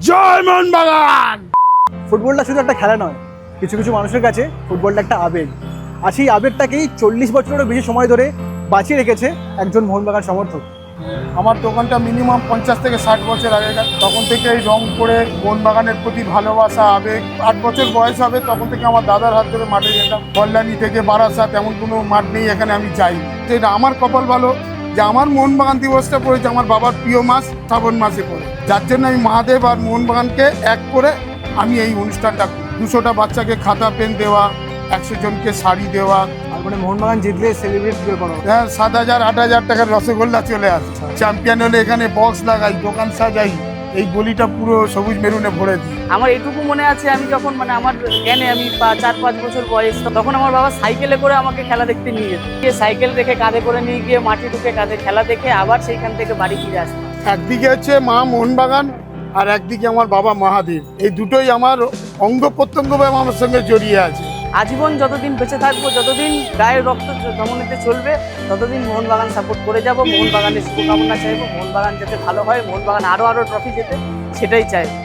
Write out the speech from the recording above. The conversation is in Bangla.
জয় মোহনবাগান। ফুটবলটা শুধু একটা খেলা নয়, কিছু কিছু মানুষের কাছে ফুটবলটা একটা আবেগ। আর সেই আবেগটাকেই 40 বছরেরও বেশি সময় ধরে বাঁচিয়ে রেখেছে একজন মোহনবাগান সমর্থক। আমার দোকানটা মিনিমাম 50 থেকে 60 বছর আগেকার। তখন থেকেই রং করে মোহনবাগানের প্রতি ভালোবাসা, আবেগ। 8 বছর বয়স হবে তখন থেকে আমার দাদার হাত ধরে মাঠে যেতাম। কল্যাণী থেকে বারাসাত, এমন কোনো মাঠ নেই এখানে আমি যাই। তো এটা আমার কপাল ভালো যে আমার মোহনবাগান দিবসটা পড়েছে আমার বাবার প্রিয় মাস শ্রাবণ মাসে পড়ে, যার জন্য আমি মহাদেব আর মোহনবাগানকে এক করে আমি এই অনুষ্ঠানটা 200টা বাচ্চাকে খাতা পেন দেওয়া, 100 জনকে শাড়ি দেওয়া। আর মানে মোহনবাগান জিতলে সেলিব্রেট করো? হ্যাঁ, 7,000-8,000 টাকার রসগোল্লা চলে আসে। চ্যাম্পিয়ন হলে এখানে বক্স লাগাই, দোকান সাজাই, এই গলিটা পুরো সবুজ মেরুনে ভরে দিই। আমার এটুকু মনে আছে, আমি যখন মানে আমার জ্ঞানে আমি 4-5 বছর বয়স, তখন আমার বাবা সাইকেলে করে আমাকে খেলা দেখতে নিয়ে যেত। গিয়ে সাইকেল রেখে কাঁধে করে নিয়ে গিয়ে মাঠে ঢুকে কাঁধে খেলা দেখে আবার সেইখান থেকে বাড়ি ফিরে আসতাম। একদিকে হচ্ছে মা মোহনবাগান আর একদিকে আমার বাবা মহাদেব। এই দুটোই আমার অঙ্গ প্রত্যঙ্গভাবে আমার সঙ্গে জড়িয়ে আছে। আজীবন যতদিন বেঁচে থাকবো, যতদিন গায়ের রক্ত ধমনীতে চলবে, ততদিন মোহনবাগান সাপোর্ট করে যাব। মোহনবাগানের শুভকামনা চাইবো, মোহনবাগান যাতে ভালো হয়, মোহনবাগান আরো ট্রফি জেতে, সেটাই চাইবো।